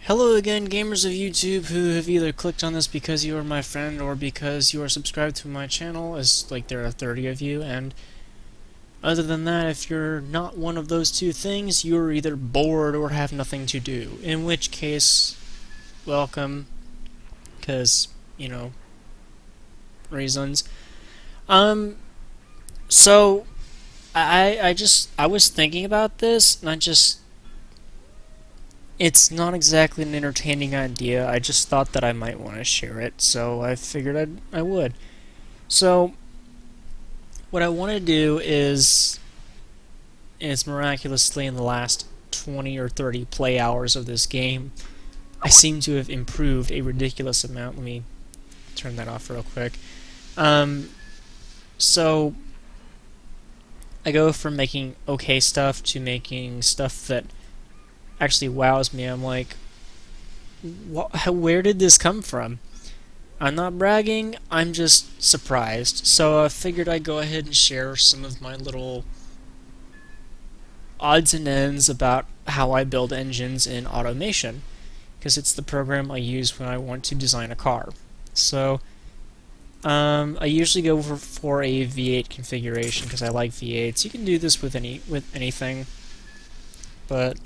Hello again, gamers of YouTube who have either clicked on this because you are my friend or because you are subscribed to my channel, as like there are 30 of you, and other than that, if you're not one of those two things, you're either bored or have nothing to do. In which case, welcome, because, you know, reasons. Um, so, I was thinking about this, and it's not exactly an entertaining idea. I just thought that I might want to share it, so I figured I would. So, what I want to do is miraculously in the last 20 or 30 play hours of this game, I seem to have improved a ridiculous amount. Let me turn that off real quick. Um, so, I go from making okay stuff to making stuff that actually wows me. I'm like, where did this come from? I'm not bragging, I'm just surprised. So I figured I'd go ahead and share some of my little odds and ends about how I build engines in automation, because it's the program I use when I want to design a car. So I usually go for a V8 configuration because I like V8s. You can do this with anything, but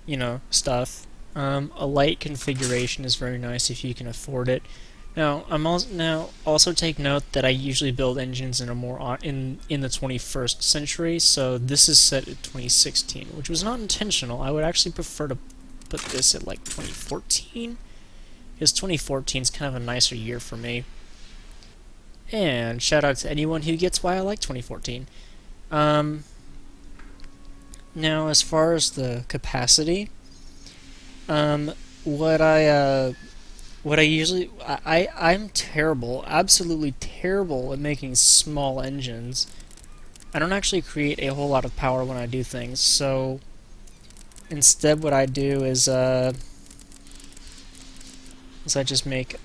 you know, stuff. A light configuration is very nice if you can afford it. Now also take note that I usually build engines in a more in the 21st century, so this is set at 2016, which was not intentional. I would actually prefer to put this at like 2014, because 2014 is kind of a nicer year for me. And shout out to anyone who gets why I like 2014. Now, as far as the capacity, um, what I usually I'm terrible, absolutely terrible at making small engines. I don't actually create a whole lot of power when I do things, so instead what I do is I just make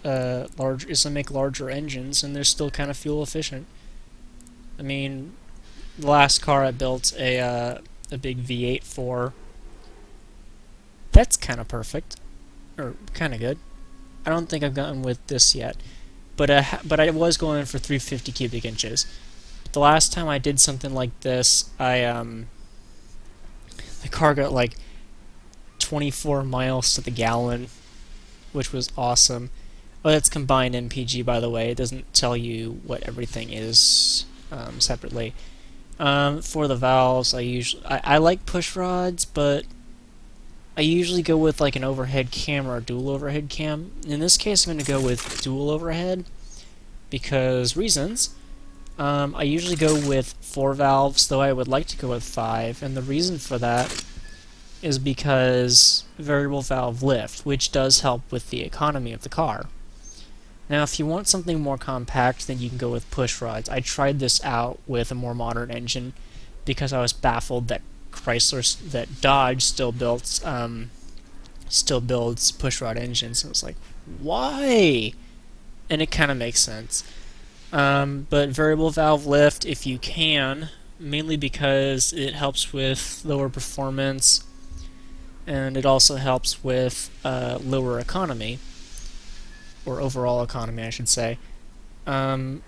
larger engines, and they're still kind of fuel efficient. I mean, the last car I built a big V8 for. That's kind of perfect, or kind of good. I don't think I've gotten with this yet, but I was going for 350 cubic inches. But the last time I did something like this, the car got like 24 miles to the gallon, which was awesome. Oh, that's combined MPG, by the way. It doesn't tell you what everything is separately. For the valves, I like push rods, but I usually go with like an overhead cam or a dual overhead cam. In this case, I'm going to go with dual overhead because reasons. I usually go with 4 valves, though I would like to go with 5, and the reason for that is because variable valve lift, which does help with the economy of the car. Now, if you want something more compact, then you can go with push rods. I tried this out with a more modern engine because I was baffled that Dodge still builds pushrod engines. I was like, why? And it kind of makes sense. But variable valve lift, if you can, mainly because it helps with lower performance, and it also helps with lower economy, or overall economy, I should say. Some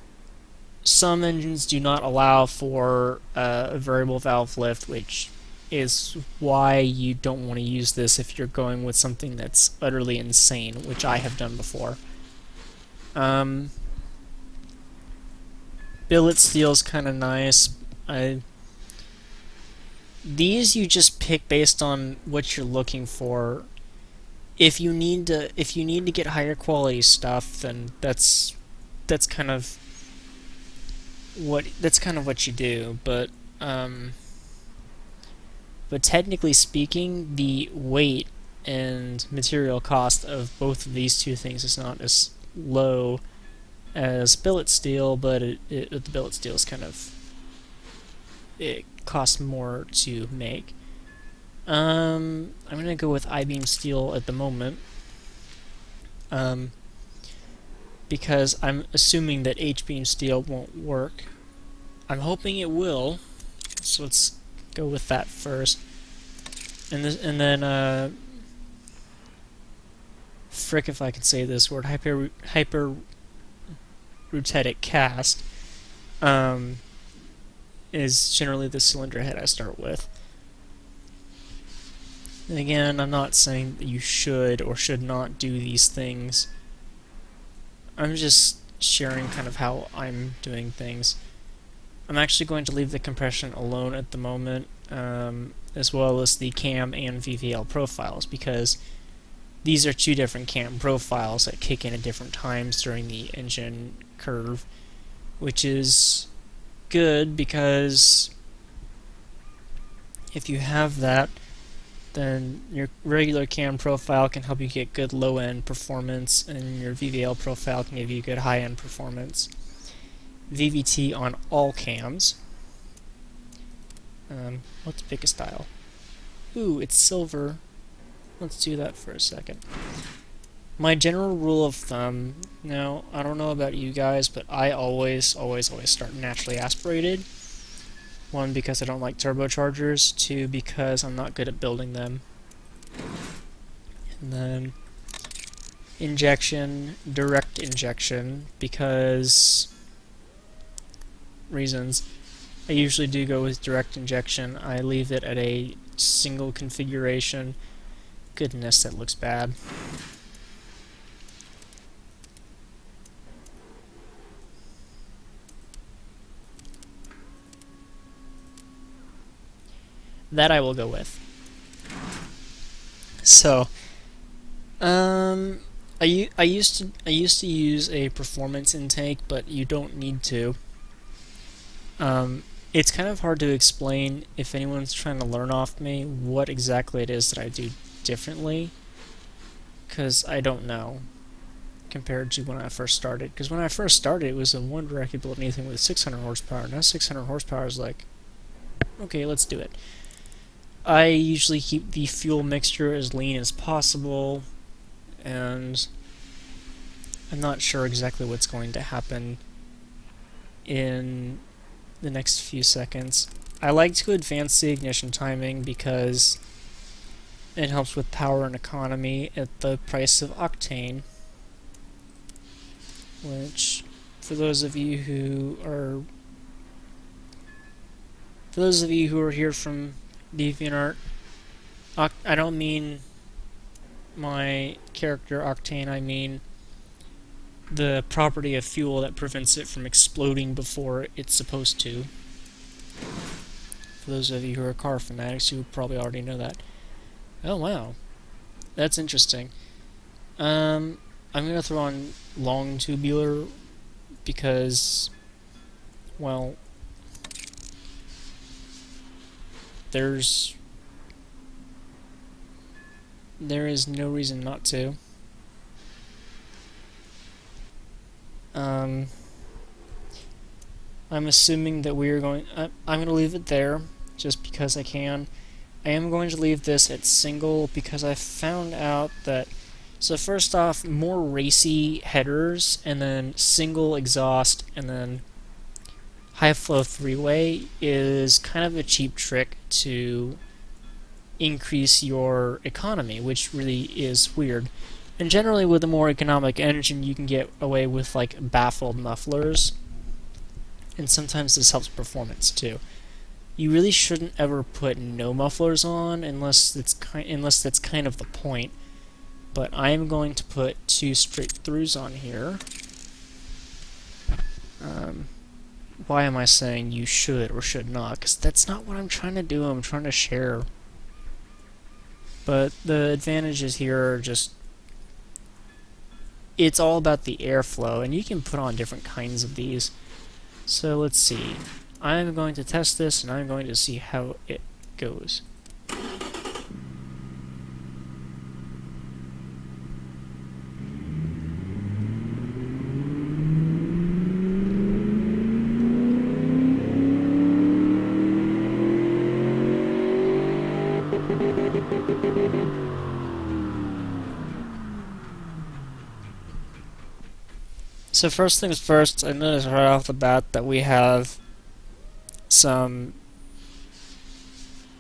engines do not allow for a variable valve lift, which is why you don't want to use this if you're going with something that's utterly insane, which I have done before. Billet steel is kind of nice. These you just pick based on what you're looking for. If you need to get higher quality stuff, then that's kind of what you do. But technically speaking, the weight and material cost of both of these two things is not as low as billet steel, but the billet steel is it costs more to make. I'm gonna go with I-beam steel at the moment, because I'm assuming that H-beam steel won't work. I'm hoping it will, so let's go with that first. And then frick if I could say this word, hyperrutetic cast, um, is generally the cylinder head I start with. And again, I'm not saying that you should or should not do these things. I'm just sharing kind of how I'm doing things. I'm actually going to leave the compression alone at the moment, as well as the cam and VVL profiles, because these are two different cam profiles that kick in at different times during the engine curve, which is good because if you have that, then your regular cam profile can help you get good low-end performance, and your VVL profile can give you good high-end performance. VVT on all cams. Let's pick a style. Ooh, it's silver. Let's do that for a second. My general rule of thumb, now, I don't know about you guys, but I always start naturally aspirated. One, because I don't like turbochargers. Two, because I'm not good at building them. And then injection, direct injection, because reasons. I usually do go with direct injection. I leave it at a single configuration. Goodness, that looks bad. That I will go with. So, I used to use a performance intake, but you don't need to. It's kind of hard to explain if anyone's trying to learn off me what exactly it is that I do differently, because I don't know compared to when I first started. Because when I first started, it was a wonder I could build anything with 600 horsepower. Now 600 horsepower is like, okay, let's do it. I usually keep the fuel mixture as lean as possible, and I'm not sure exactly what's going to happen in the next few seconds. I like to advance the ignition timing because it helps with power and economy at the price of octane, which, for those of you who are here from DeviantArt, I don't mean my character Octane, I mean the property of fuel that prevents it from exploding before it's supposed to. For those of you who are car fanatics, you probably already know that. Oh wow, that's interesting. I'm gonna throw on long tubular because, well, there is no reason not to. I'm assuming that we are going... I'm going to leave it there, just because I can. I am going to leave this at single, because I found out that... So first off, more racy headers, and then single exhaust, and then high flow three-way is kind of a cheap trick to increase your economy, which really is weird. And generally with a more economic engine you can get away with like baffled mufflers, and sometimes this helps performance too. You really shouldn't ever put no mufflers on unless that's kind of the point. But I am going to put two straight throughs on here. Why am I saying you should or should not? Because that's not what I'm trying to do. I'm trying to share. But the advantages here are just... It's all about the airflow, and you can put on different kinds of these. So let's see. I'm going to test this, and I'm going to see how it goes. So first things first, I noticed right off the bat that we have some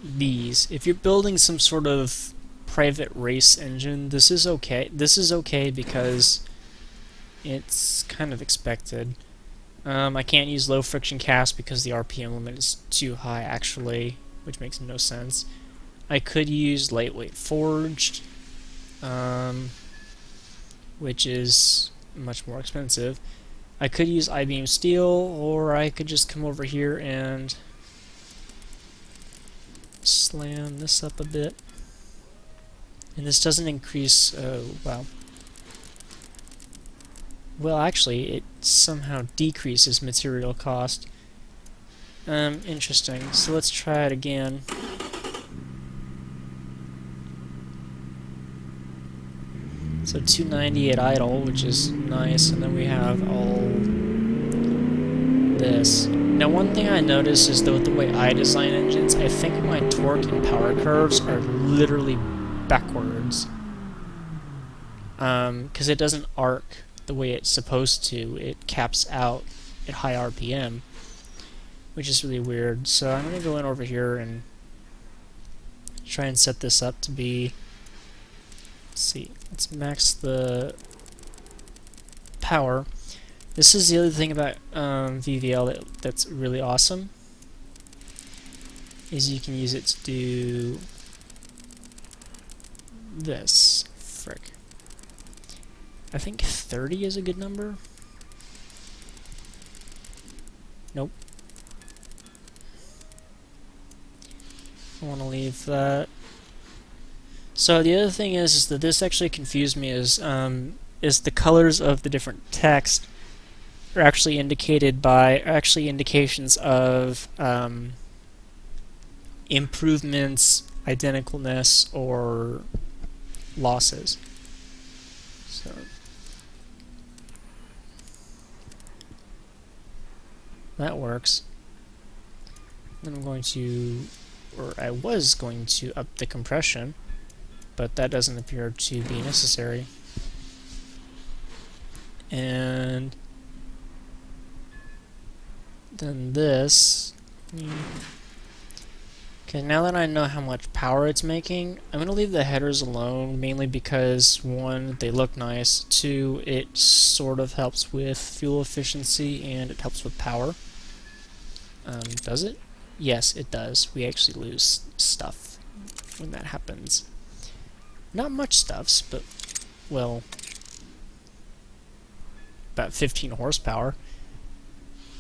these. If you're building some sort of private race engine. This is okay. This is okay because it's kind of expected. I can't use low friction cast because the RPM limit is too high, actually, which makes no sense. I could use lightweight forged, which is much more expensive. I could use I-beam steel, or I could just come over here and slam this up a bit. And this doesn't increase, wow. Well, actually, it somehow decreases material cost. Interesting. So let's try it again. So 290 at idle, which is nice, and then we have all this. Now, one thing I noticed is that with the way I design engines, I think my torque and power curves are literally backwards. Because it doesn't arc the way it's supposed to. It caps out at high RPM, which is really weird. So I'm going to go in over here and try and set this up to be... Let's see, let's max the power. This is the other thing about VVL that's really awesome, is you can use it to do this. Frick. I think 30 is a good number. Nope. I want to leave that. So the other thing is that this actually confused me is the colors of the different text are actually indicated by indications of improvements, identicalness, or losses. So that works. Then I'm going to, or I was going to, up the compression, but that doesn't appear to be necessary. And then this. Okay, now that I know how much power it's making, I'm going to leave the headers alone, mainly because, one, they look nice, two, it sort of helps with fuel efficiency, and it helps with power. Does it? Yes, it does. We actually lose stuff when that happens. Not much stuffs, but, well, about 15 horsepower.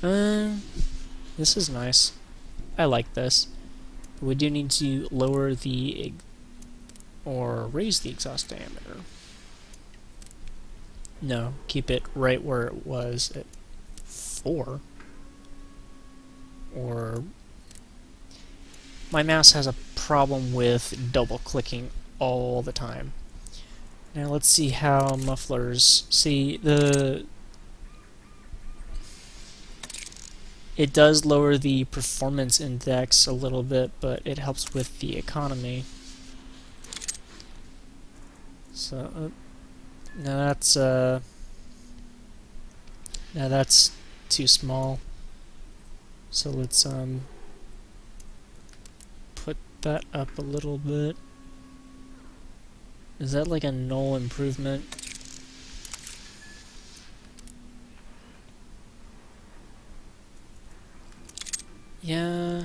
This is nice. I like this. But we do need to lower the, or raise the exhaust diameter. No, keep it right where it was at 4. Or, my mouse has a problem with double-clicking all the time. Now let's see how mufflers... See, it does lower the performance index a little bit, but it helps with the economy. So, now that's too small. So let's put that up a little bit. Is that like a null improvement? Yeah.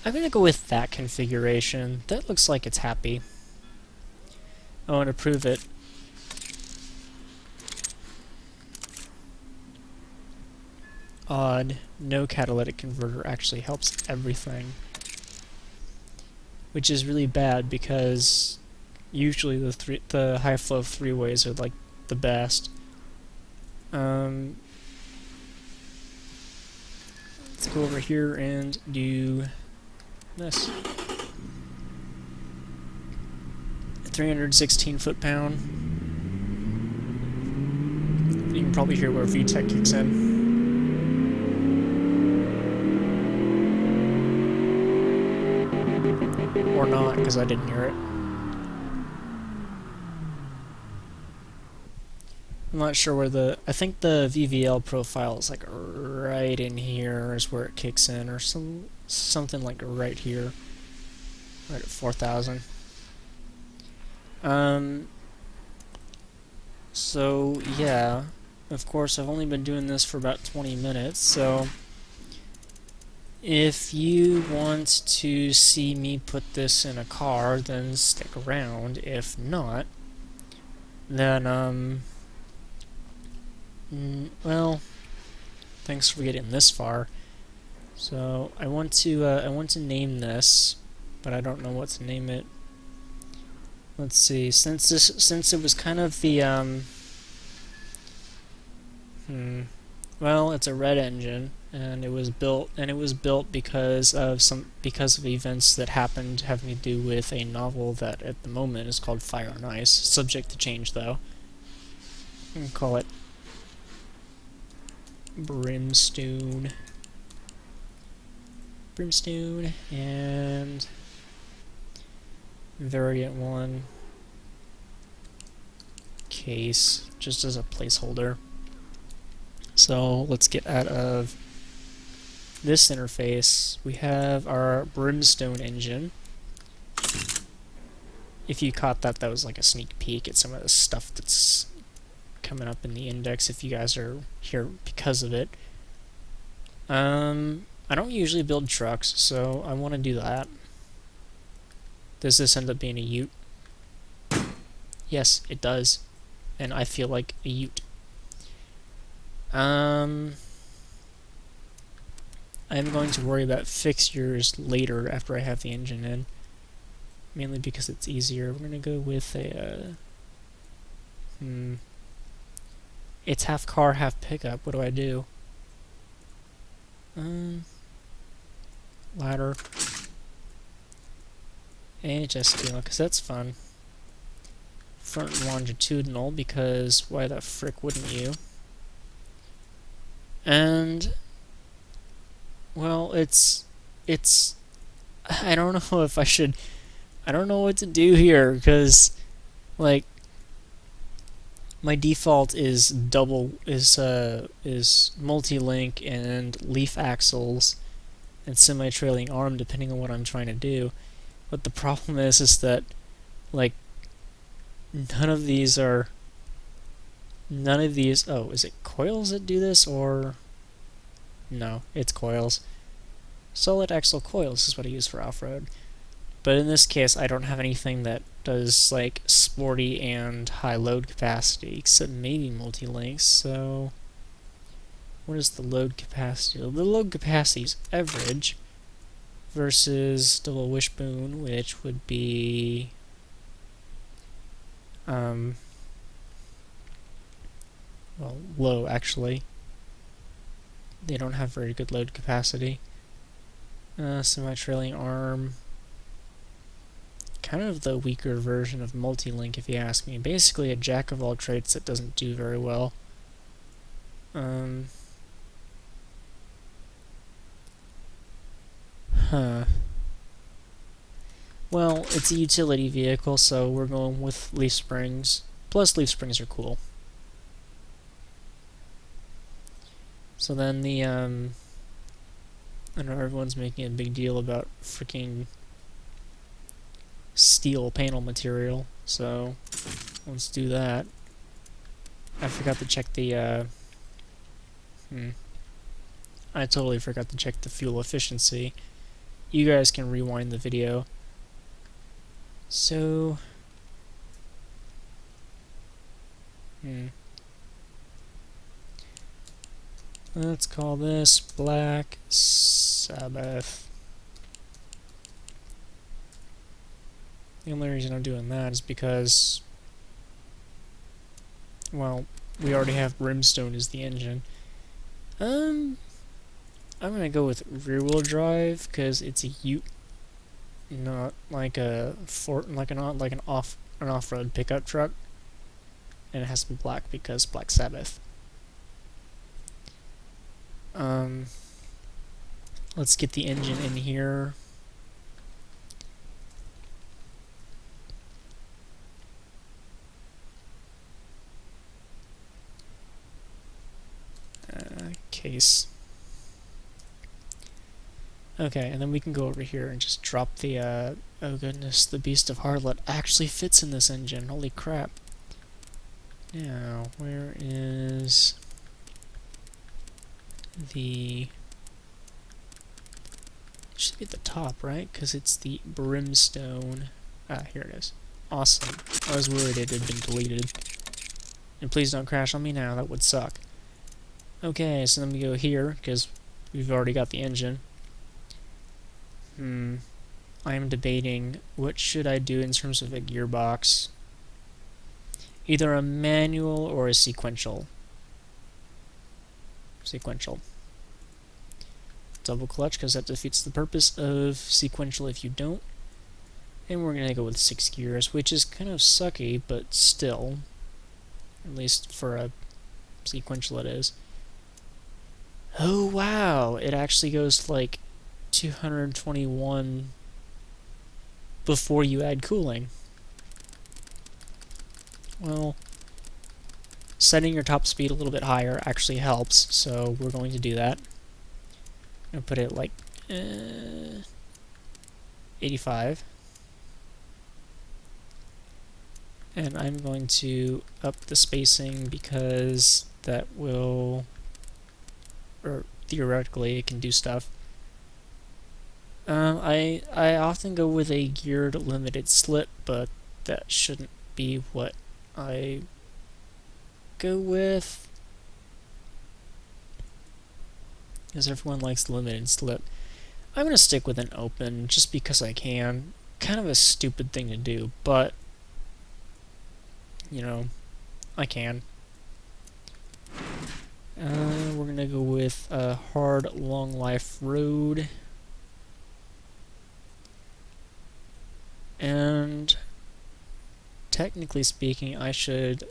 I'm gonna go with that configuration. That looks like it's happy. I want to prove it. Odd. No catalytic converter actually helps everything. Which is really bad because usually the high flow three-ways are like the best. Let's go over here and do this. 316 foot-pound. You can probably hear where VTEC kicks in. Or not, because I didn't hear it. I'm not sure where I think the VVL profile is like right in here is where it kicks in, or something like right here. Right at 4,000. Um, so yeah, of course I've only been doing this for about 20 minutes, so if you want to see me put this in a car, then stick around. If not, then well, thanks for getting this far. So I want to name this, but I don't know what to name it. Let's see. Since it was kind of the well, it's a red engine, and it was built because of events that happened having to do with a novel that at the moment is called Fire and Ice, subject to change though. I'm gonna call it Brimstone. Brimstone and variant 1 case, just as a placeholder. So let's get out of this interface. We have our Brimstone engine. If you caught that, that was like a sneak peek at some of the stuff that's coming up in the index if you guys are here because of it. I don't usually build trucks, so I want to do that. Does this end up being a ute? Yes, it does. And I feel like a ute. I'm going to worry about fixtures later after I have the engine in. Mainly because it's easier. We're going to go with a... It's half car, half pickup. What do I do? Ladder. AHS steel, because that's fun. Front longitudinal, because why the frick wouldn't you? And... well, it's... I don't know if I should... I don't know what to do here, because... like... my default is multi-link and leaf axles and semi-trailing arm depending on what I'm trying to do. But the problem is that like none of these oh, is it coils that do this or no, it's coils. Solid axle coils is what I use for off-road. But in this case, I don't have anything that does like sporty and high load capacity, except maybe multi-links. So, what is the load capacity? The load capacity is average versus double wishbone, which would be well, low actually. They don't have very good load capacity. Semi-trailing arm. Kind of the weaker version of multi-link if you ask me. Basically a jack of all trades that doesn't do very well. Well, it's a utility vehicle, so we're going with leaf springs. Plus leaf springs are cool. So then the I know everyone's making a big deal about freaking steel panel material, so let's do that. I forgot to check the I totally forgot to check the fuel efficiency. You guys can rewind the video. So let's call this Black Sabbath. The only reason I'm doing that is because, well, we already have Brimstone as the engine. I'm gonna go with rear-wheel drive because it's a ute, not like an off-road pickup truck, and it has to be black because Black Sabbath. Let's get the engine in here. Case. Okay, and then we can go over here and just drop the Oh goodness, the Beast of Harlot actually fits in this engine. Holy crap. Now, where is the... It should be at the top, right? Because it's the Brimstone. Ah, here it is. Awesome. I was worried it had been deleted. And please don't crash on me now, that would suck. Okay, so then we go here, because we've already got the engine. I am debating what should I do in terms of a gearbox. Either a manual or a sequential. Double clutch, because that defeats the purpose of sequential if you don't. And we're going to go with 6 gears, which is kind of sucky, but still. At least for a sequential it is. Oh wow, it actually goes to like 221 before you add cooling. Well, setting your top speed a little bit higher actually helps, so we're going to do that. I'm going to put it like 85. And I'm going to up the spacing because that will, or theoretically it can do stuff. I often go with a geared limited slip, but that shouldn't be what I go with, because everyone likes the limited slip. I'm going to stick with an open just because I can. Kind of a stupid thing to do, but you know, I can. We're going to go with a hard long life road. And technically speaking, I should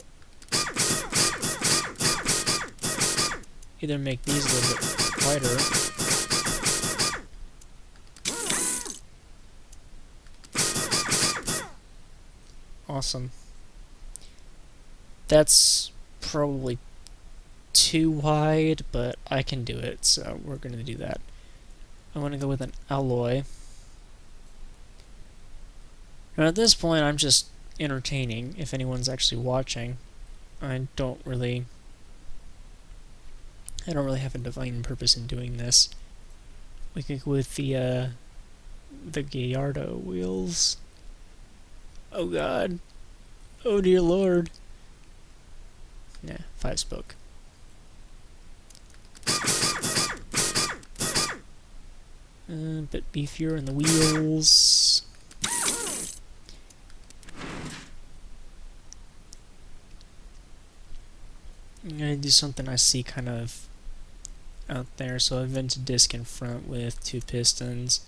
either make these a little bit wider. Awesome. That's probably too wide, but I can do it, so we're going to do that. I want to go with an alloy. Now at this point, I'm just entertaining, if anyone's actually watching. I don't really have a divine purpose in doing this. We could go with the Gallardo wheels. Oh god. Oh dear lord. Nah, 5-spoke. A bit beefier in the wheels. I'm gonna do something I see kind of out there, so I've vented disc in front with 2 pistons.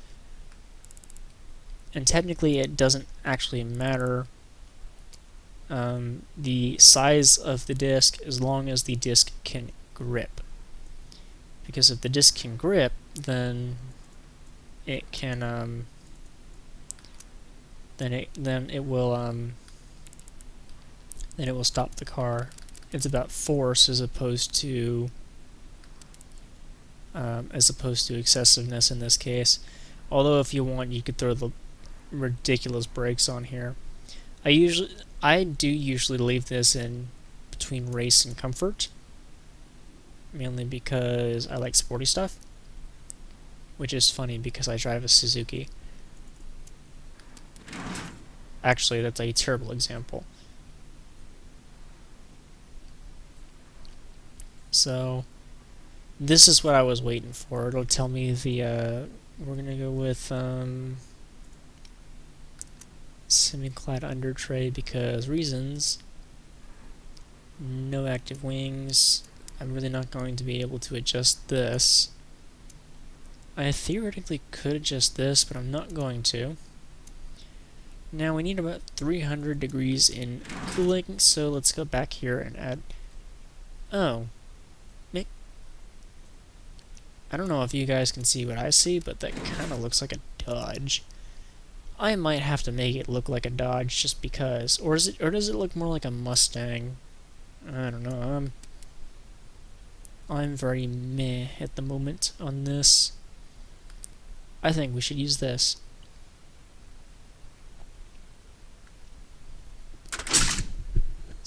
And technically it doesn't actually matter the size of the disc as long as the disc can grip. Because if the disc can grip, then it can then it will stop the car. It's about force as opposed to excessiveness in this case. Although if you want, you could throw the ridiculous brakes on here. I do usually leave this in between race and comfort, mainly because I like sporty stuff, which is funny because I drive a Suzuki. Actually, that's a terrible example. So this is what I was waiting for. It'll tell me the we're gonna go with semi-clad under tray because reasons. No active wings. I'm really not going to be able to adjust this. I theoretically could adjust this, but I'm not going to. Now we need about 300 degrees in cooling, so let's go back here and add... Oh. I don't know if you guys can see what I see, but that kind of looks like a Dodge. I might have to make it look like a Dodge just because. Or does it look more like a Mustang? I don't know. I'm very meh at the moment on this. I think we should use this.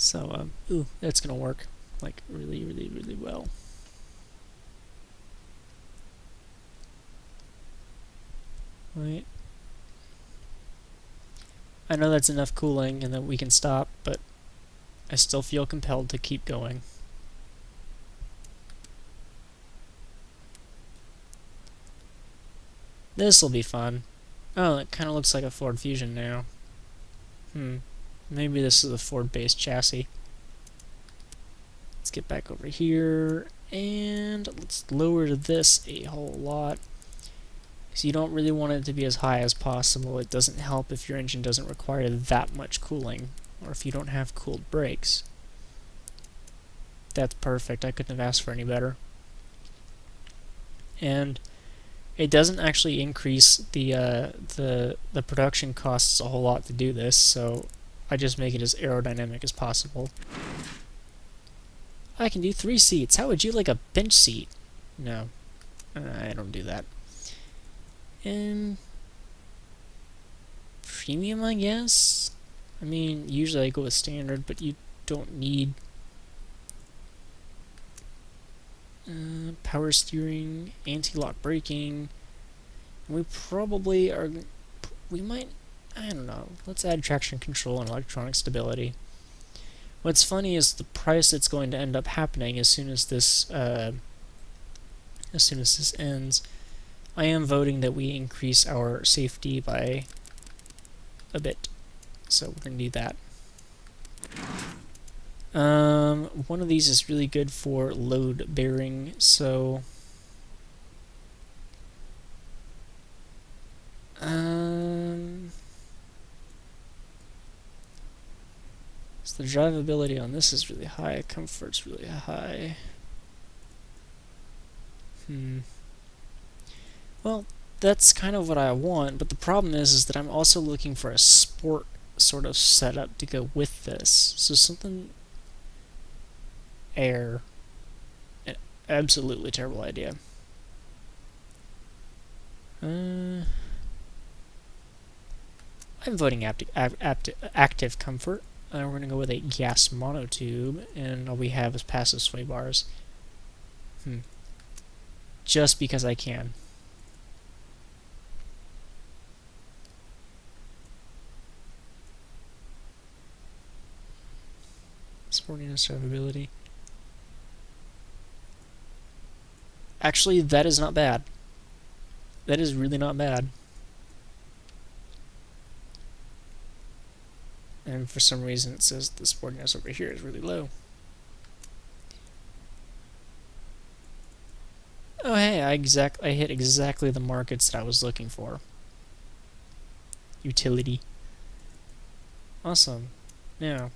So, ooh, that's gonna work, like, really, really, really well. Right. I know that's enough cooling and then we can stop, but I still feel compelled to keep going. This'll be fun. Oh, it kind of looks like a Ford Fusion now. Maybe this is a Ford-based chassis. Let's get back over here, and let's lower this a whole lot. Because you don't really want it to be as high as possible. It doesn't help if your engine doesn't require that much cooling, or if you don't have cooled brakes. That's perfect. I couldn't have asked for any better. And it doesn't actually increase the production costs a whole lot to do this, so I just make it as aerodynamic as possible. I can do 3 seats. How would you like a bench seat? No, I don't do that. And premium, I guess? I mean, usually I go with standard, but you don't need power steering, anti-lock braking. We probably are... We might... I don't know. Let's add traction control and electronic stability. What's funny is the price that's going to end up happening as soon as this ends. I am voting that we increase our safety by a bit, so we're gonna do that. One of these is really good for load bearing, so so the drivability on this is really high, comfort's really high. Well, that's kind of what I want, but the problem is that I'm also looking for a sport sort of setup to go with this. So something... Air. An absolutely terrible idea. I'm voting active comfort. We're going to go with a gas monotube, and all we have is passive sway bars. Just because I can. Sportiness, survivability. Actually, that is not bad. That is really not bad. And for some reason it says the sportiness over here is really low. Oh hey, I hit exactly the markets that I was looking for. Utility. Awesome. Now,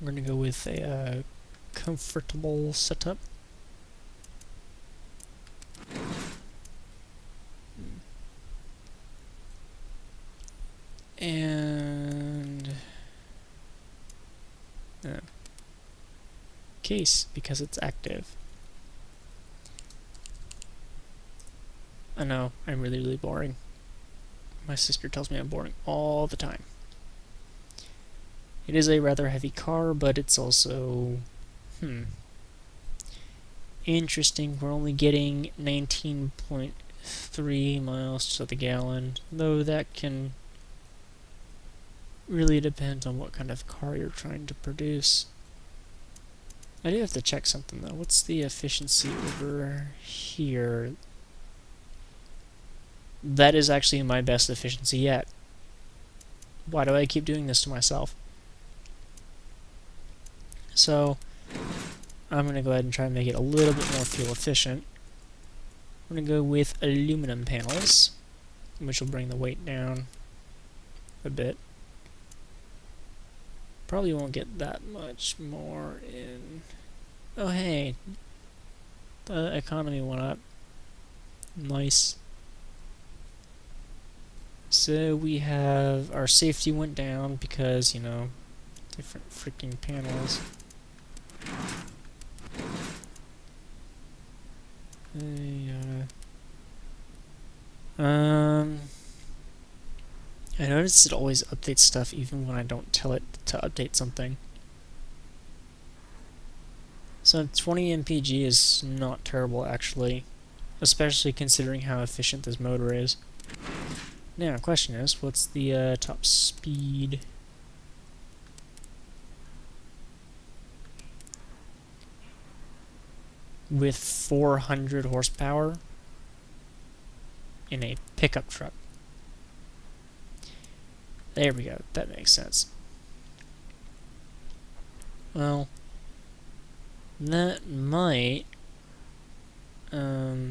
we're gonna go with a comfortable setup. And case, because it's active. I know, I'm really, really boring. My sister tells me I'm boring all the time. It is a rather heavy car, but it's also... interesting. We're only getting 19.3 miles to the gallon, though that can really depend on what kind of car you're trying to produce. I do have to check something, though. What's the efficiency over here? That is actually my best efficiency yet. Why do I keep doing this to myself? So, I'm going to go ahead and try and make it a little bit more fuel efficient. I'm going to go with aluminum panels, which will bring the weight down a bit. Probably won't get that much more in... Oh hey, the economy went up. Nice. So we have... Our safety went down because, you know, different freaking panels. I notice it always updates stuff even when I don't tell it to update something. So 20 mpg is not terrible actually, especially considering how efficient this motor is. Now, question is, what's the top speed? With 400 horsepower in a pickup truck. There we go, that makes sense. Well, that might well,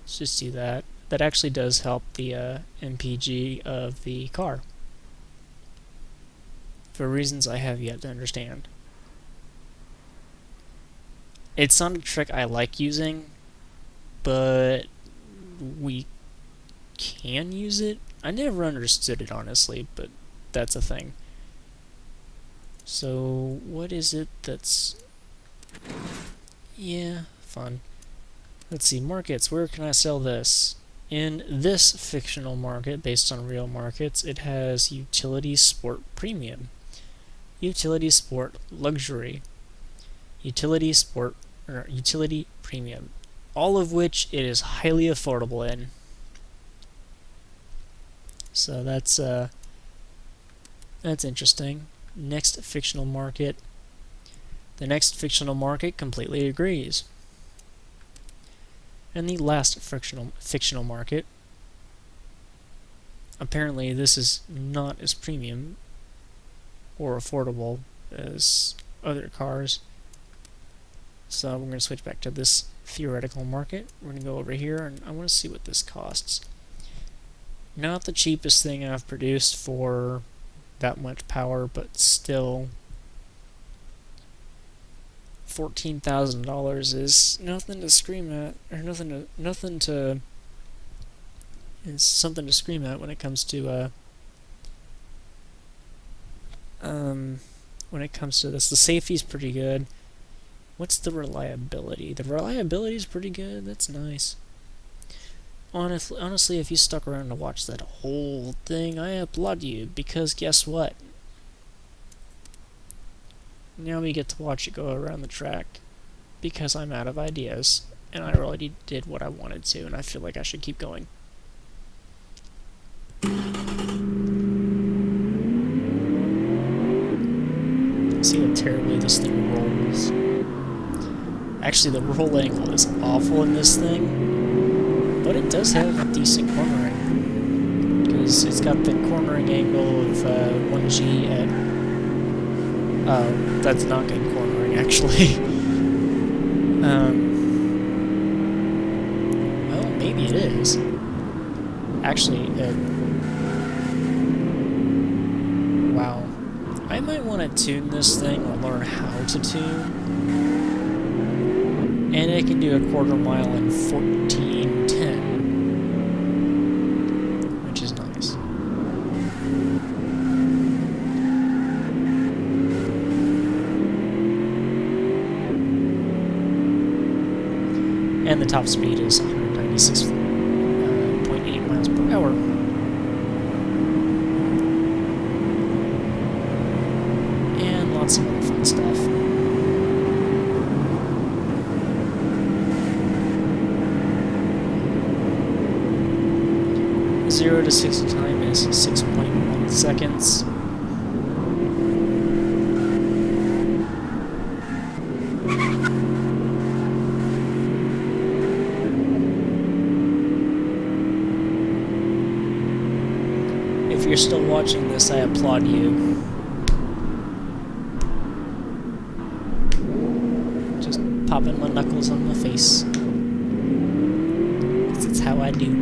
let's just do that. That actually does help the MPG of the car, for reasons I have yet to understand. It's not a trick I like using, but we can use it. I never understood it, honestly, but that's a thing. So, what is it that's... yeah, fun. Let's see, markets. Where can I sell this? In this fictional market, based on real markets, it has Utility Sport Premium, Utility Sport Luxury, Utility Sport, or Utility Premium, all of which it is highly affordable in. So that's interesting. Next fictional market. The next fictional market completely agrees. And the last fictional market. Apparently this is not as premium or affordable as other cars. So we're going to switch back to this theoretical market. We're going to go over here and I want to see what this costs. Not the cheapest thing I've produced for that much power, but still $14,000 is nothing to scream at, or it's something to scream at when it comes to this. The safety's pretty good. What's the reliability? The reliability is pretty good. That's nice. Honestly, if you stuck around to watch that whole thing, I applaud you, because guess what? Now we get to watch it go around the track, because I'm out of ideas, and I already did what I wanted to, and I feel like I should keep going. See how terribly this thing rolls. Actually, the roll angle is awful in this thing, but it does have decent cornering, because it's got the cornering angle of 1G at... oh, that's not good cornering, actually. Well, maybe it is. Actually, wow. I might want to tune this thing or learn how to tune. And it can do a quarter mile in 14:10, which is nice. And the top speed is 196.8 miles per hour. And lots of other fun stuff. 0 to 60 time is 6.1 seconds. If you're still watching this, I applaud you. Just popping my knuckles on my face. 'Cause it's how I do.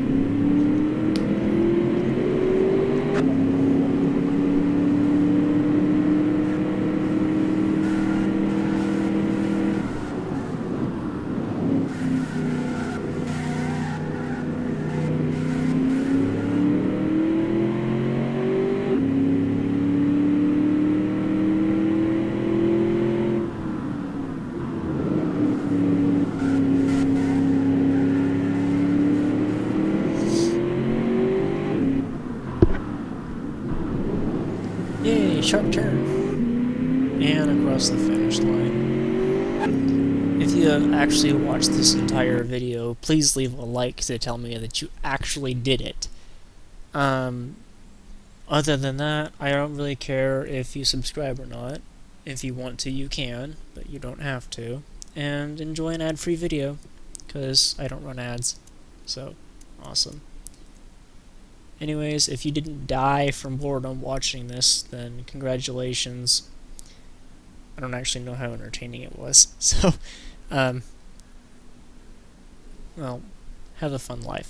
sharp turn. And across the finish line. If you have actually watched this entire video, please leave a like to tell me that you actually did it. Other than that, I don't really care if you subscribe or not. If you want to, you can, but you don't have to. And enjoy an ad-free video, because I don't run ads. So, awesome. Anyways, if you didn't die from boredom watching this, then congratulations. I don't actually know how entertaining it was. So, well, have a fun life.